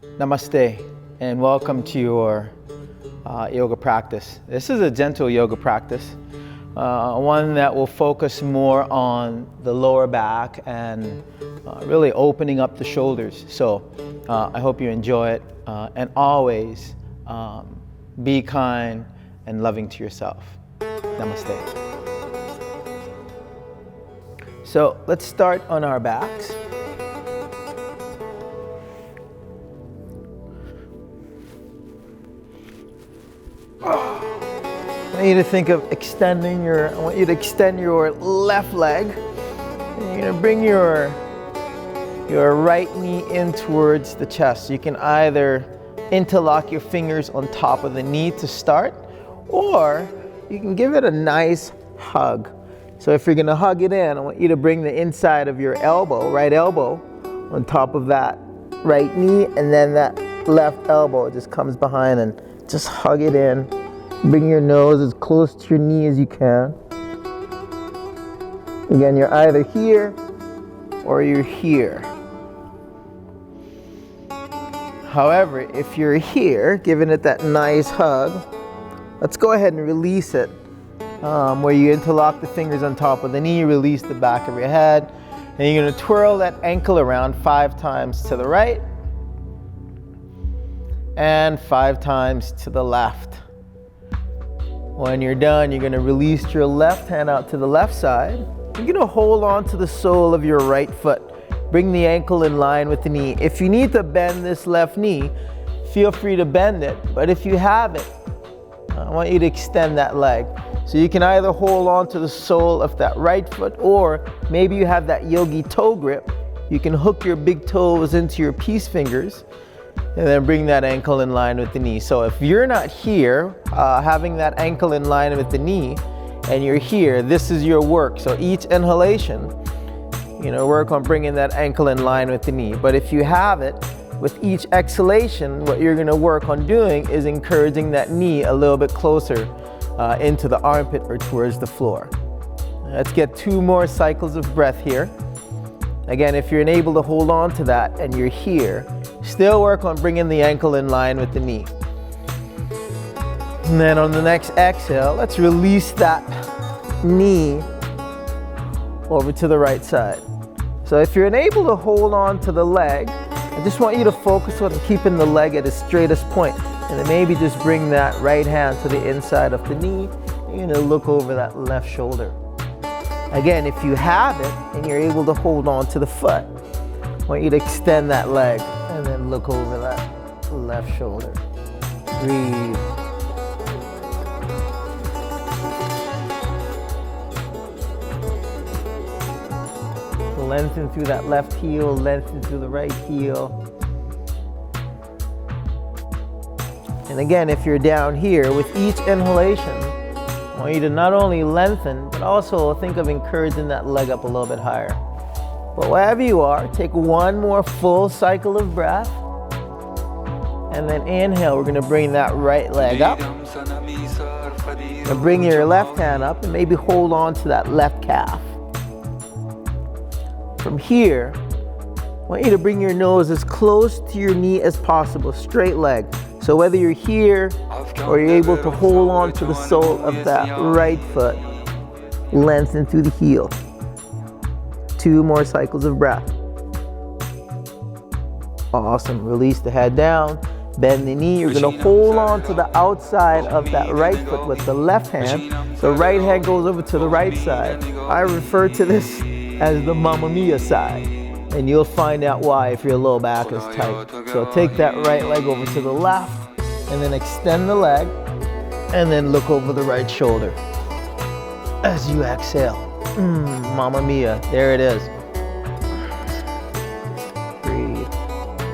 Namaste and welcome to your yoga practice. This is a gentle yoga practice, one that will focus more on the lower back and really opening up the shoulders. So I hope you enjoy it and always be kind and loving to yourself. Namaste. So let's start on our backs. I want you to think of I want you to extend your left leg. And you're going to bring your right knee in towards the chest. You can either interlock your fingers on top of the knee to start, or you can give it a nice hug. So if you're going to hug it in, I want you to bring the inside of your elbow, right elbow, on top of that right knee, and then that left elbow just comes behind and just hug it in. Bring your nose as close to your knee as you can. Again, you're either here or you're here. However, if you're here, giving it that nice hug, let's go ahead and release it. Where you interlock the fingers on top of the knee, release the back of your head, and you're going to twirl that ankle around 5 times to the right and 5 times to the left. When you're done, you're going to release your left hand out to the left side. You're going to hold on to the sole of your right foot. Bring the ankle in line with the knee. If you need to bend this left knee, feel free to bend it. But if you have it, I want you to extend that leg. So you can either hold on to the sole of that right foot, or maybe you have that yogi toe grip. You can hook your big toes into your peace fingers and then bring that ankle in line with the knee. So if you're not here, having that ankle in line with the knee, and you're here, this is your work. So each inhalation, work on bringing that ankle in line with the knee. But if you have it, with each exhalation, what you're gonna work on doing is encouraging that knee a little bit closer into the armpit or towards the floor. Let's get 2 more cycles of breath here. Again, if you're unable to hold on to that and you're here, still work on bringing the ankle in line with the knee. And then on the next exhale, let's release that knee over to the right side. So if you're unable to hold on to the leg, I just want you to focus on keeping the leg at its straightest point. And then maybe just bring that right hand to the inside of the knee. You're gonna look over that left shoulder. Again, if you have it and you're able to hold on to the foot, I want you to extend that leg and then look over that left shoulder. Breathe. Lengthen through that left heel, lengthen through the right heel. And again, if you're down here, with each inhalation, I want you to not only lengthen, but also think of encouraging that leg up a little bit higher. But wherever you are, take 1 more full cycle of breath. And then inhale, we're gonna bring that right leg up. And bring your left hand up and maybe hold on to that left calf. From here, I want you to bring your nose as close to your knee as possible, straight leg. So whether you're here or you're able to hold on to the sole of that right foot, lengthen through the heel. 2 more cycles of breath. Awesome. Release the head down, bend the knee. You're going to hold on to the outside of that right foot with the left hand. The right hand goes over to the right side. I refer to this as the Mamma Mia side, and you'll find out why if your low back is tight. So take that right leg over to the left, and then extend the leg, and then look over the right shoulder as you exhale. Mamma Mia, there it is. Breathe.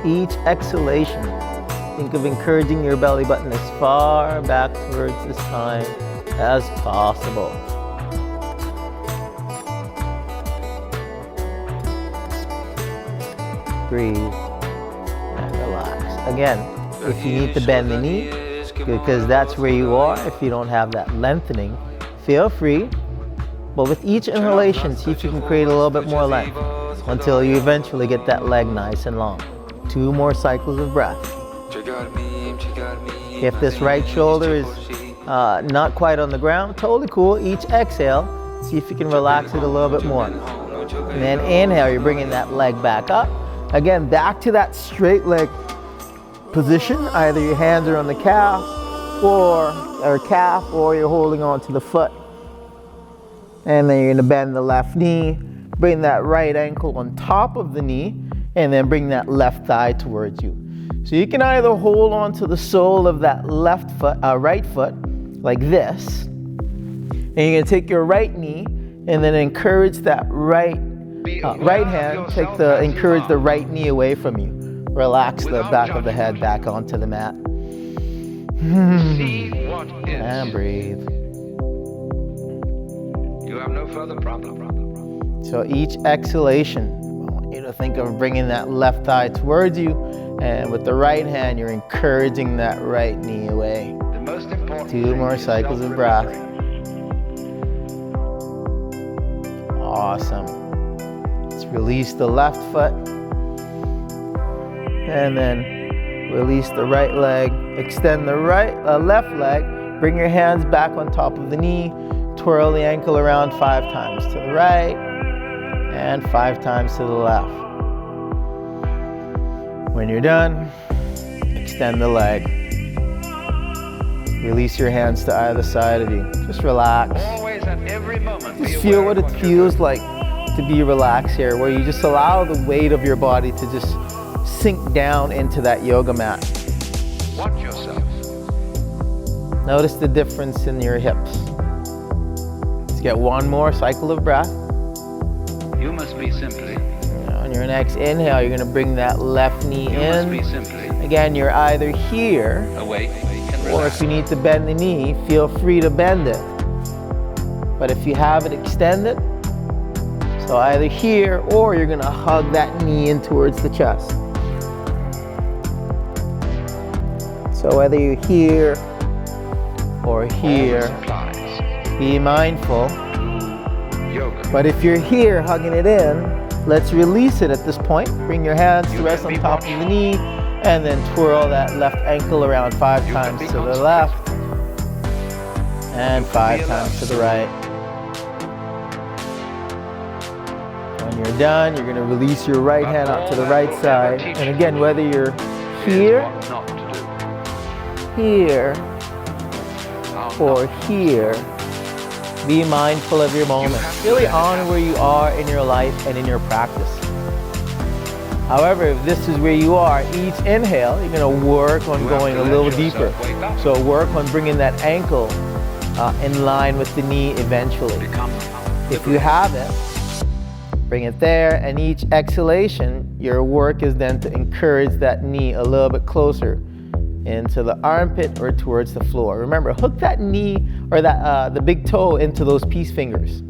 Each exhalation, think of encouraging your belly button as far back towards the spine as possible. Breathe and relax. Again, if you need to bend the knee, because that's where you are, if you don't have that lengthening, feel free. But with each inhalation, see if you can create a little bit more length until you eventually get that leg nice and long. 2 more cycles of breath. If this right shoulder is not quite on the ground, totally cool. Each exhale, see if you can relax it a little bit more. And then inhale, you're bringing that leg back up. Again, back to that straight leg position. Either your hands are on the calf or you're holding on to the foot. And then you're gonna bend the left knee, bring that right ankle on top of the knee, and then bring that left thigh towards you. So you can either hold on to the sole of that right foot, like this, and you're gonna take your right knee and then encourage that right hand, encourage the right knee away from you. Relax the back of the head back onto the mat. And breathe. You have no further problem. So each exhalation, I want you to think of bringing that left thigh towards you, and with the right hand, you're encouraging that right knee away. The most important 2 more cycles of breath. Awesome. Let's release the left foot, and then release the right leg. Extend the left leg. Bring your hands back on top of the knee. Twirl the ankle around 5 times to the right and 5 times to the left. When you're done, extend the leg. Release your hands to either side of you. Just relax. Always at every moment. Just feel what it feels like to be relaxed here, where you just allow the weight of your body to just sink down into that yoga mat. Watch yourself. Notice the difference in your hips. Let's get 1 more cycle of breath. You must be simply. On your next inhale, you're gonna bring that left knee You in. must be simply. Again, you're either here, Awake and or relax. if you need to bend the knee, feel free to bend it. But if you have it extended, so either here, or you're gonna hug that knee in towards the chest. So whether you're here or here, be mindful. Yoga. But if you're here hugging it in, let's release it at this point. Bring your hands to rest on top of the knee, and then twirl that left ankle around 5 times to the left and 5 times to the right. When you're done, you're gonna release your right hand out to the right side. And again, whether you're here, What not to do. here, How or not. here, be mindful of your moment. Really honor where you are in your life and in your practice. However, if this is where you are, each inhale, you're gonna work on You have going to a let little yourself deeper. wake up. So work on bringing that ankle in line with the knee eventually. Become If you have it, bring it there, and each exhalation, your work is then to encourage that knee a little bit closer into the armpit or towards the floor. Remember, hook that knee or that the big toe into those peace fingers.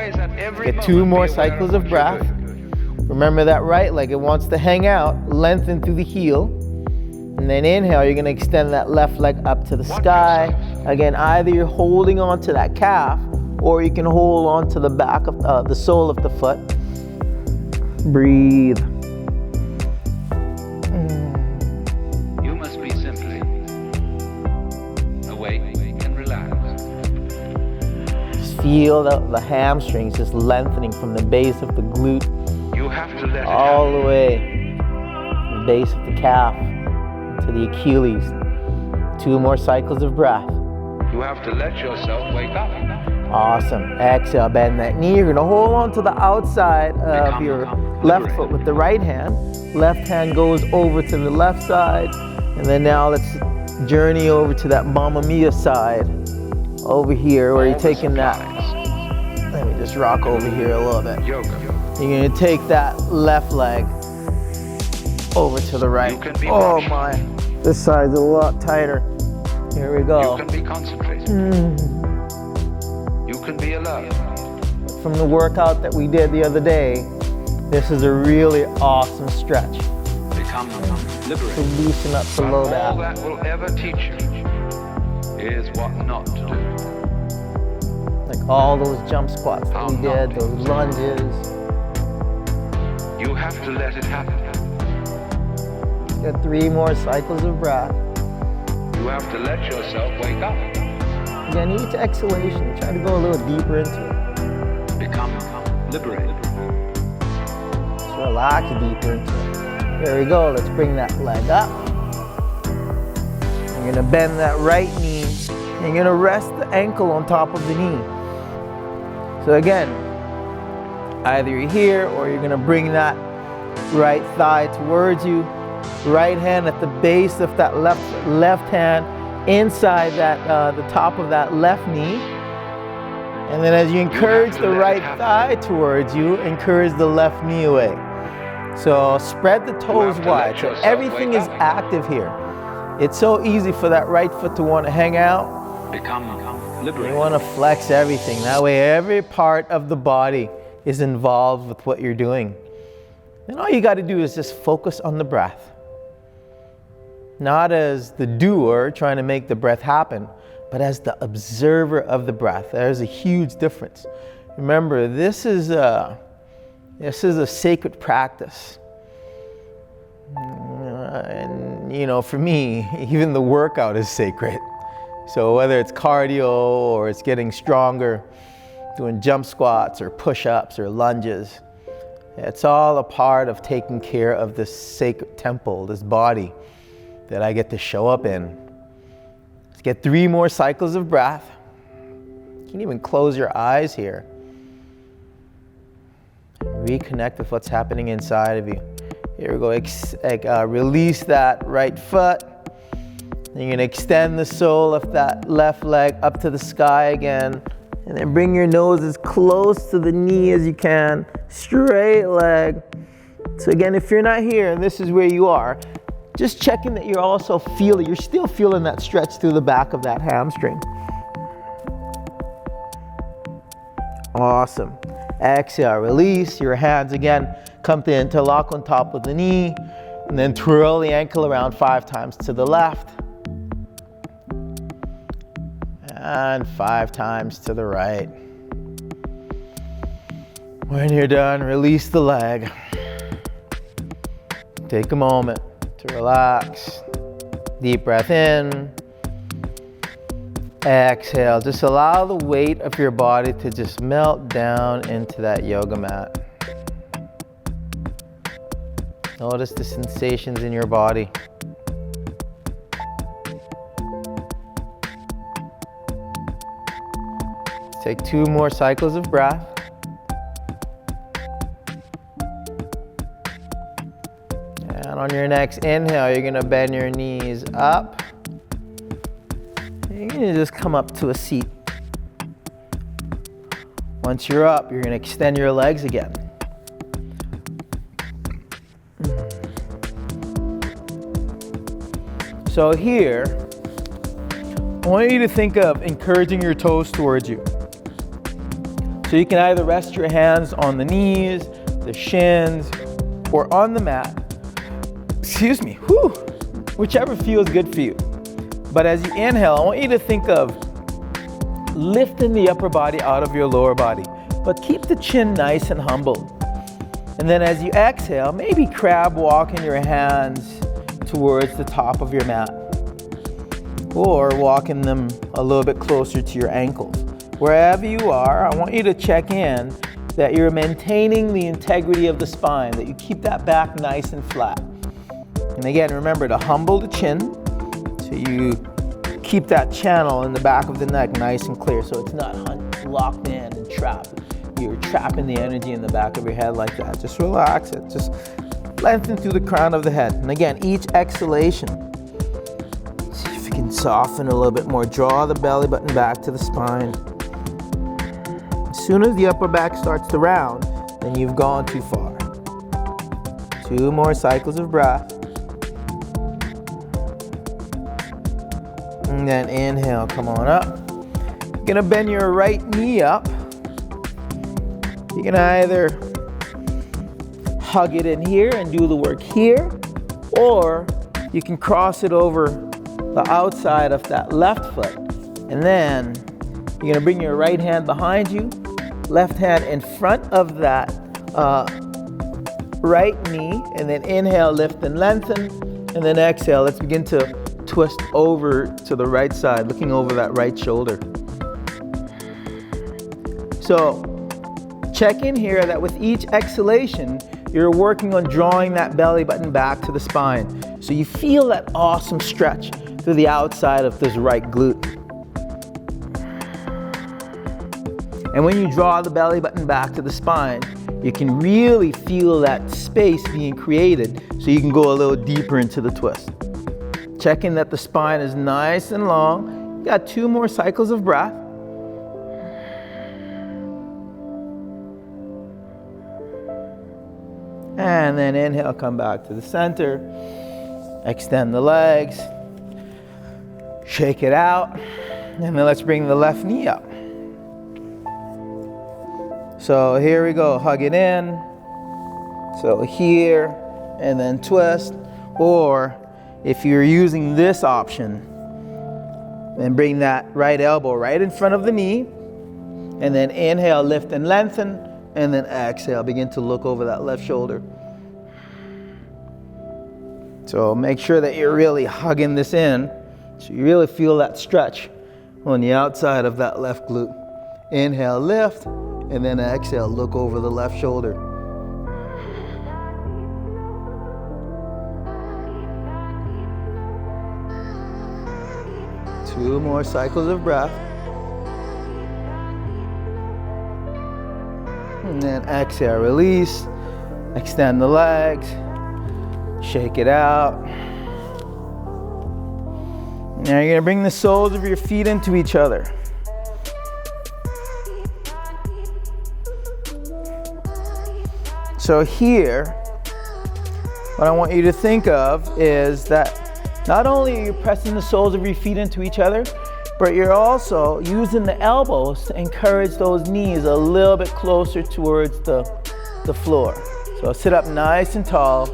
always at every Get moment. 2 more be aware cycles of of what breath. you're doing. Remember that right leg, it wants to hang out, lengthen through the heel. And then inhale, you're gonna extend that left leg up to the sky. Again, either you're holding on to that calf, or you can hold on to the back of the sole of the foot. Breathe. You must be simply awake and relaxed. Just feel the hamstrings just lengthening from the base of the glute You have to let it all happen. the way to the base of the calf to the Achilles. 2 more cycles of breath. You have to let yourself wake up. Awesome. Exhale, bend that knee. You're gonna hold on to the outside of your left foot with the right hand. Left hand goes over to the left side. And then now let's journey over to that Mamma Mia side over here where you're taking that. Let me just rock over here a little bit. Yoga. You're gonna take that left leg over to the right. You can be Oh watchful. my, this side's a lot tighter. Here we You go. can be concentrated. You can be alert. From the workout that we did the other day, this is a really awesome stretch Become to liberated. loosen up below All that. that will ever teach you is what not to do. Like all those jump squats that we did, those lunges. have to let it happen. Get 3 more cycles of breath. You have to let yourself wake up. Again, each exhalation, try to go a little deeper into it. Become liberated. Just relax deeper into it. There we go. Let's bring that leg up. You're gonna bend that right knee. And you're gonna rest the ankle on top of the knee. So again, either you're here or you're gonna bring that right thigh towards you. Right hand at the base of that left hand, inside that the top of that left knee. And then as you encourage the right thigh towards you, encourage the left knee away. So spread the toes wide. So everything is active here. It's so easy for that right foot to want to hang out. Become liberated. You want to flex everything. That way every part of the body is involved with what you're doing. And all you got to do is just focus on the breath. Not as the doer trying to make the breath happen, but as the observer of the breath. There's a huge difference. Remember, this is a sacred practice. And you know, for me, even the workout is sacred. So whether it's cardio or it's getting stronger, doing jump squats or push-ups or lunges, it's all a part of taking care of this sacred temple, this body that I get to show up in. Let's get 3 more cycles of breath. You can even close your eyes here. Reconnect with what's happening inside of you. Here we go. Release that right foot. Then you're going to extend the sole of that left leg up to the sky again. And then bring your nose as close to the knee as you can. Straight leg. So again, if you're not here and this is where you are, just checking that you're still feeling that stretch through the back of that hamstring. Awesome. Exhale, release your hands again. Come to interlock on top of the knee. And then twirl the ankle around 5 times to the left. And 5 times to the right. When you're done, release the leg. Take a moment to relax. Deep breath in. Exhale. Just allow the weight of your body to just melt down into that yoga mat. Notice the sensations in your body. Take 2 more cycles of breath. And on your next inhale, you're gonna bend your knees up. You're gonna just come up to a seat. Once you're up, you're gonna extend your legs again. So here, I want you to think of encouraging your toes towards you. So you can either rest your hands on the knees, the shins, or on the mat. Excuse me, whichever feels good for you. But as you inhale, I want you to think of lifting the upper body out of your lower body, but keep the chin nice and humble. And then as you exhale, maybe crab walking your hands towards the top of your mat, or walking them a little bit closer to your ankles. Wherever you are, I want you to check in that you're maintaining the integrity of the spine, that you keep that back nice and flat. And again, remember to humble the chin, so you keep that channel in the back of the neck nice and clear, so it's not locked in and trapped. You're trapping the energy in the back of your head like that. Just relax it, just lengthen through the crown of the head. And again, each exhalation, see if you can soften a little bit more. Draw the belly button back to the spine. As soon as the upper back starts to round, then you've gone too far. 2 more cycles of breath. And then inhale, come on up. You're gonna bend your right knee up. You can either hug it in here and do the work here, or you can cross it over the outside of that left foot. And then you're gonna bring your right hand behind you, left hand in front of that right knee, and then inhale, lift and lengthen, and then exhale. Let's begin to twist over to the right side, looking over that right shoulder. So check in here that with each exhalation, you're working on drawing that belly button back to the spine. So you feel that awesome stretch through the outside of this right glute. And when you draw the belly button back to the spine, you can really feel that space being created so you can go a little deeper into the twist. Checking that the spine is nice and long. You got 2 more cycles of breath. And then inhale, come back to the center. Extend the legs. Shake it out. And then let's bring the left knee up. So here we go, hug it in. So here, and then twist. Or if you're using this option, then bring that right elbow right in front of the knee. And then inhale, lift and lengthen. And then exhale, begin to look over that left shoulder. So make sure that you're really hugging this in, so you really feel that stretch on the outside of that left glute. Inhale, lift, and then exhale, look over the left shoulder. Two more cycles of breath. And then exhale, release, extend the legs, shake it out. Now you're gonna bring the soles of your feet into each other. So here, what I want you to think of is that not only are you pressing the soles of your feet into each other, but you're also using the elbows to encourage those knees a little bit closer towards the floor. So sit up nice and tall.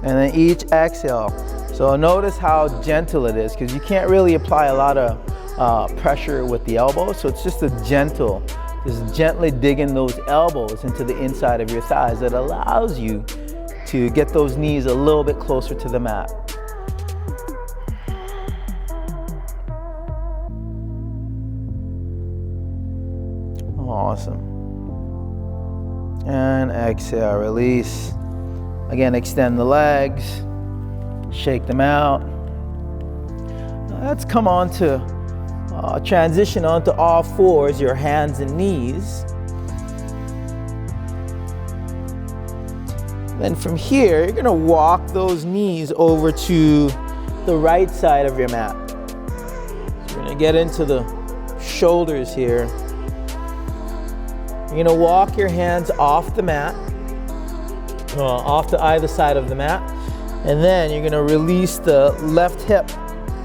And then each exhale. So notice how gentle it is, because you can't really apply a lot of pressure with the elbows. So it's just a gentle, just gently digging those elbows into the inside of your thighs that allows you to get those knees a little bit closer to the mat. Awesome. And exhale, release. Again, extend the legs, shake them out. Let's come on to transition onto all fours, your hands and knees. Then from here, you're gonna walk those knees over to the right side of your mat. So you're gonna get into the shoulders here. You're gonna walk your hands off the mat, off to either side of the mat. And then you're gonna release the left hip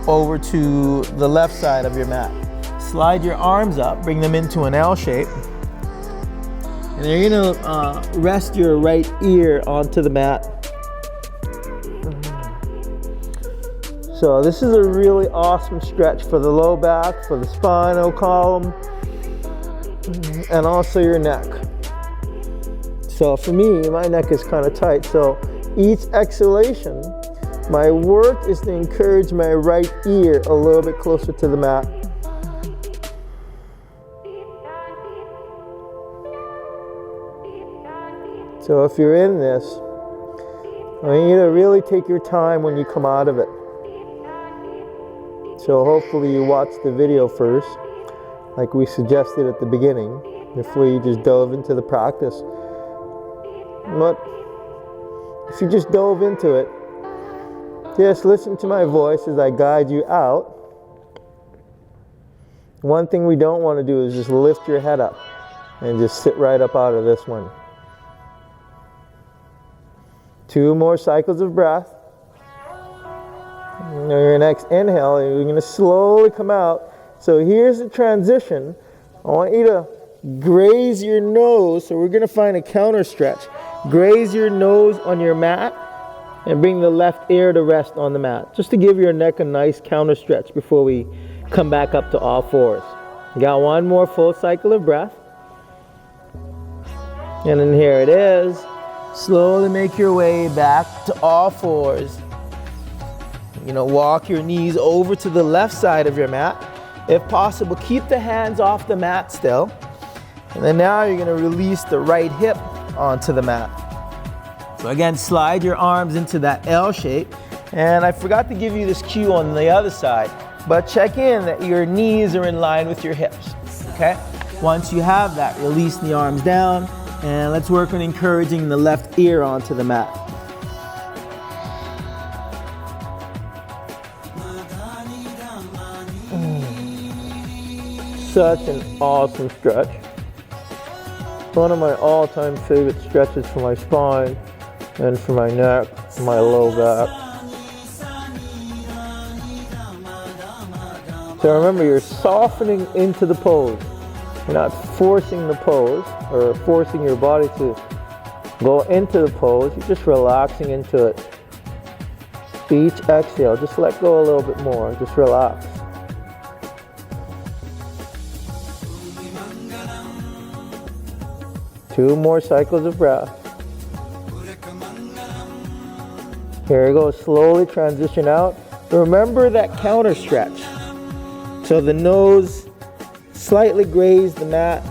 over to the left side of your mat. Slide your arms up, bring them into an L shape. And you're gonna rest your right ear onto the mat. So this is a really awesome stretch for the low back, for the spinal column, and also your neck. So for me, my neck is kind of tight. So each exhalation, my work is to encourage my right ear a little bit closer to the mat. So if you're in this, I want you to really take your time when you come out of it. So hopefully you watch the video first, like we suggested at the beginning, before you just dove into the practice. But if you just dove into it, just listen to my voice as I guide you out. One thing we don't want to do is just lift your head up and just sit right up out of this one. 2 more cycles of breath. And your next inhale, you're going to slowly come out. So here's the transition. I want you to graze your nose. So we're going to find a counter stretch. Graze your nose on your mat and bring the left ear to rest on the mat, just to give your neck a nice counter stretch before we come back up to all fours. You got one more full cycle of breath. And then here it is. Slowly make your way back to all fours. Walk your knees over to the left side of your mat. If possible, keep the hands off the mat still. And then now you're gonna release the right hip onto the mat. So again, slide your arms into that L shape. And I forgot to give you this cue on the other side, but check in that your knees are in line with your hips, okay? Once you have that, release the arms down, and let's work on encouraging the left ear onto the mat. Such an awesome stretch. One of my all-time favorite stretches for my spine and for my neck, my low back. So remember, you're softening into the pose. You're not forcing the pose or forcing your body to go into the pose. You're just relaxing into it. Each exhale, just let go a little bit more. Just relax. Two more cycles of breath. Here we go, slowly transition out. Remember that counter stretch. So the nose slightly graze the mat,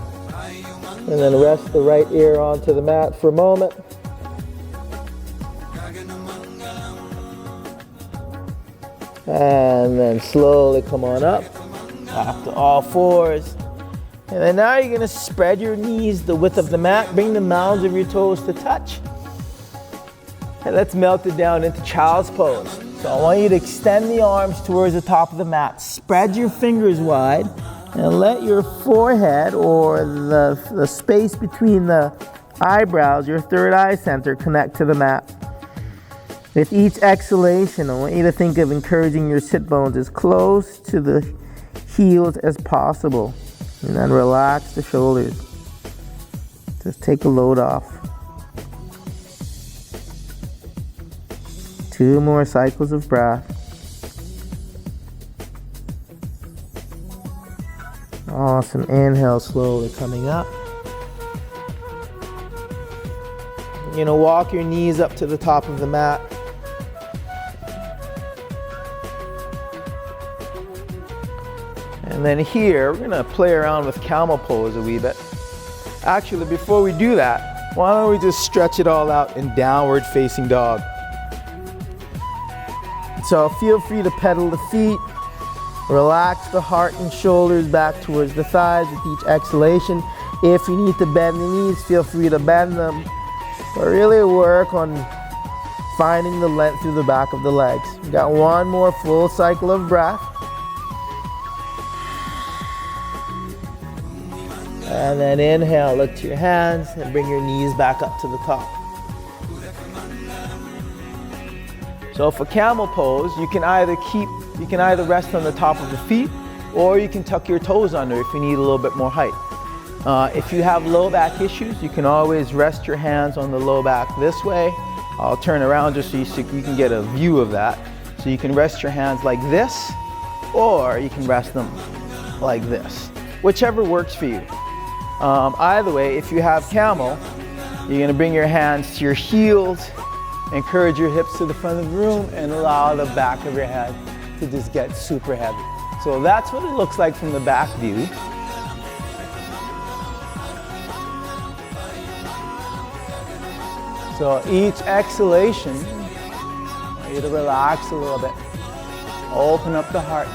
and then rest the right ear onto the mat for a moment. And then slowly come on up, back to all fours. And then now you're gonna spread your knees the width of the mat, bring the mounds of your toes to touch. And let's melt it down into child's pose. So I want you to extend the arms towards the top of the mat, spread your fingers wide, and let your forehead or the space between the eyebrows, your third eye center, connect to the mat. With each exhalation, I want you to think of encouraging your sit bones as close to the heels as possible. And then relax the shoulders. Just take a load off. Two more cycles of breath. Awesome. Inhale slowly coming up. Walk your knees up to the top of the mat. And then here, we're gonna play around with camel pose a wee bit. Actually, before we do that, why don't we just stretch it all out in downward facing dog. So feel free to pedal the feet, relax the heart and shoulders back towards the thighs with each exhalation. If you need to bend the knees, feel free to bend them, but really work on finding the length through the back of the legs. We got one more full cycle of breath. And then inhale, lift your hands and bring your knees back up to the top. So for camel pose, you can either rest on the top of the feet, or you can tuck your toes under if you need a little bit more height. If you have low back issues, you can always rest your hands on the low back this way. I'll turn around just so you can get a view of that. So you can rest your hands like this, or you can rest them like this, whichever works for you. Either way, if you have camel, you're gonna bring your hands to your heels, encourage your hips to the front of the room, and allow the back of your head to just get super heavy. So that's what it looks like from the back view. So each exhalation, I want you to relax a little bit. Open up the heart.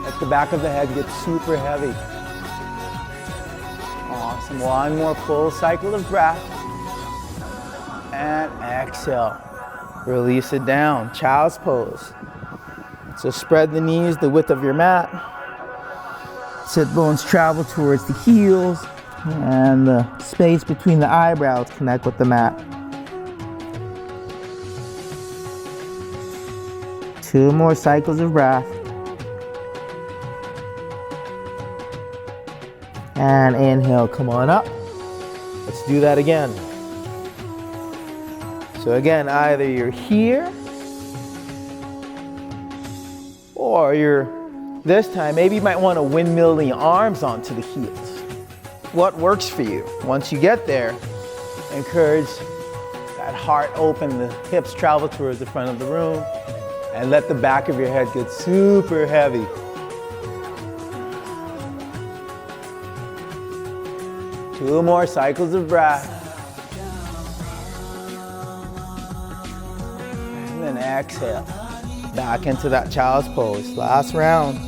Let the back of the head get super heavy. Awesome. One more full cycle of breath. And exhale. Release it down. Child's pose. So spread the knees the width of your mat. Sit bones travel towards the heels, and the space between the eyebrows connect with the mat. Two more cycles of breath. And inhale, come on up. Let's do that again. So again, either you're here, or you're This time, maybe you might want to windmill the arms onto the heels. What works for you? Once you get there, encourage that heart open, the hips travel towards the front of the room, and let the back of your head get super heavy. Two more cycles of breath. And then exhale. Back into that child's pose. Last round.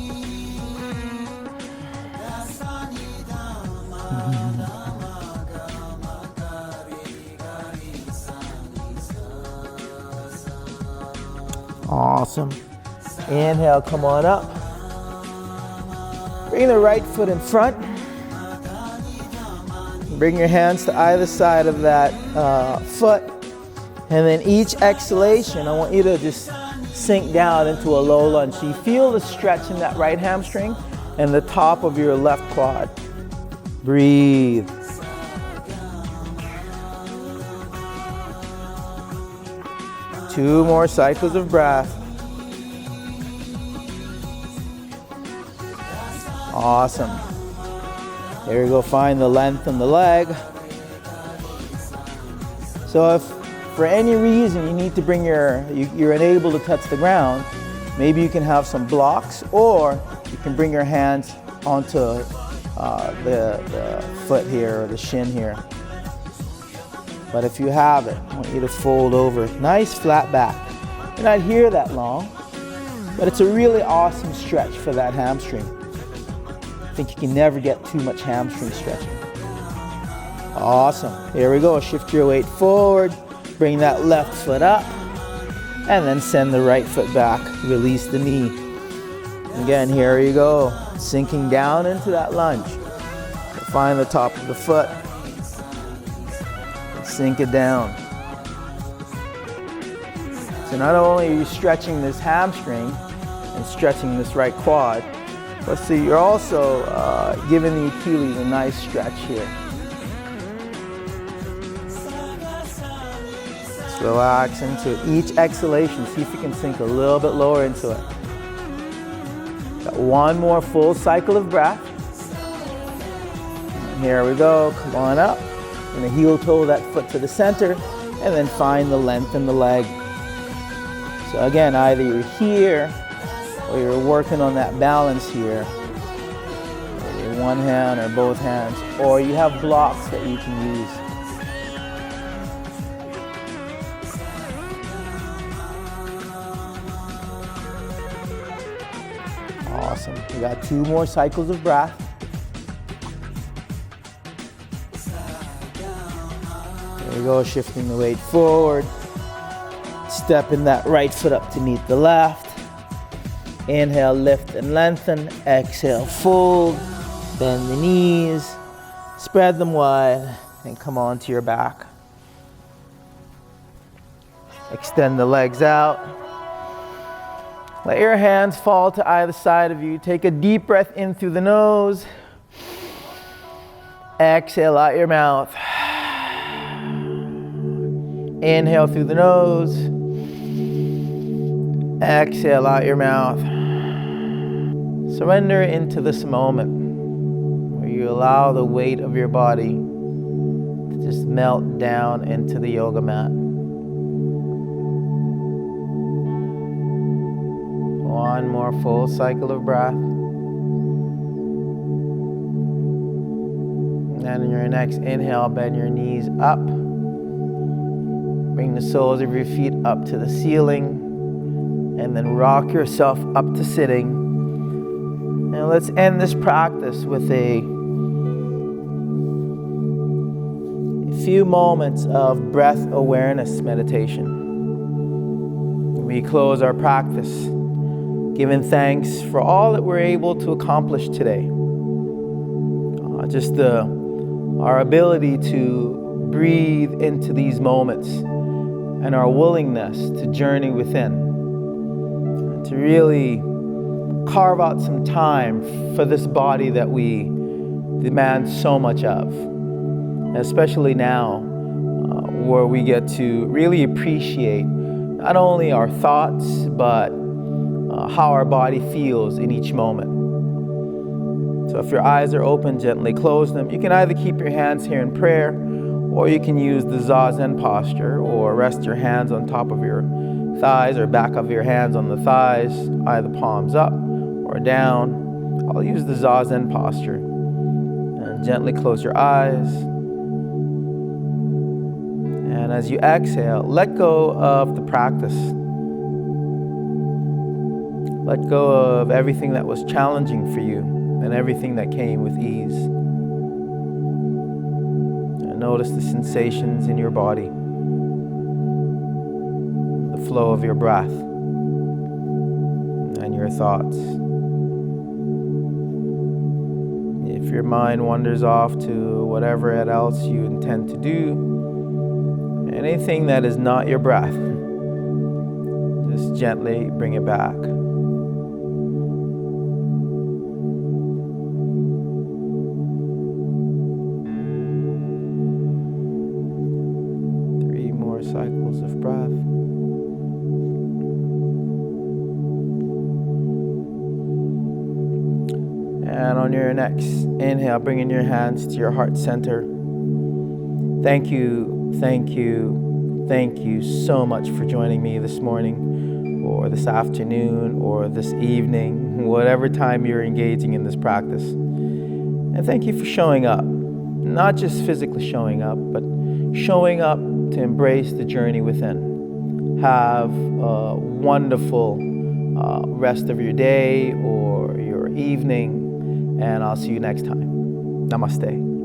Awesome. Inhale, come on up. Bring the right foot in front. Bring your hands to either side of that foot. And then each exhalation, I want you to just sink down into a low lunge. So you feel the stretch in that right hamstring and the top of your left quad. Breathe. Two more cycles of breath. Awesome. There you go, find the length in the leg. So if for any reason you need to bring you're unable to touch the ground, maybe you can have some blocks, or you can bring your hands onto the foot here, or the shin here. But if you have it, I want you to fold over. Nice flat back. You're not here that long, but it's a really awesome stretch for that hamstring. I think you can never get too much hamstring stretching. Awesome. Here we go. Shift your weight forward. Bring that left foot up. And then send the right foot back. Release the knee. Again, here you go. Sinking down into that lunge. Find the top of the foot. Sink it down. So not only are you stretching this hamstring and stretching this right quad, but see, you're also giving the Achilles a nice stretch here. Just relax into each exhalation. See if you can sink a little bit lower into it. Got one more full cycle of breath. And here we go. Come on up. And a heel toe that foot to the center, and then find the length in the leg. So again, either you're here, or you're working on that balance here, or one hand or both hands, or you have blocks that you can use. Awesome. We got two more cycles of breath. There we go, shifting the weight forward. Stepping that right foot up to meet the left. Inhale, lift and lengthen. Exhale, fold. Bend the knees. Spread them wide. And come onto your back. Extend the legs out. Let your hands fall to either side of you. Take a deep breath in through the nose. Exhale out your mouth. Inhale through the nose. Exhale out your mouth. Surrender into this moment where you allow the weight of your body to just melt down into the yoga mat. One more full cycle of breath. And in your next inhale, bend your knees up. Bring the soles of your feet up to the ceiling, and then rock yourself up to sitting. And let's end this practice with a few moments of breath awareness meditation. We close our practice giving thanks for all that we're able to accomplish today. Our ability to breathe into these moments, and our willingness to journey within, to really carve out some time for this body that we demand so much of, especially now where we get to really appreciate not only our thoughts, but how our body feels in each moment. So if your eyes are open, gently close them. You can either keep your hands here in prayer, or you can use the Zazen posture, or rest your hands on top of your thighs, or back of your hands on the thighs, either palms up or down. I'll use the Zazen posture. And gently close your eyes. And as you exhale, let go of the practice. Let go of everything that was challenging for you and everything that came with ease. And notice the sensations in your body, the flow of your breath, and your thoughts. If your mind wanders off to whatever else you intend to do, anything that is not your breath, just gently bring it back. Cycles of breath. And on your next inhale, bring in your hands to your heart center. Thank you, thank you, thank you so much for joining me this morning, or this afternoon, or this evening, whatever time you're engaging in this practice. And thank you for showing up, not just physically showing up, but showing up to embrace the journey within. Have a wonderful rest of your day or your evening, and I'll see you next time. Namaste.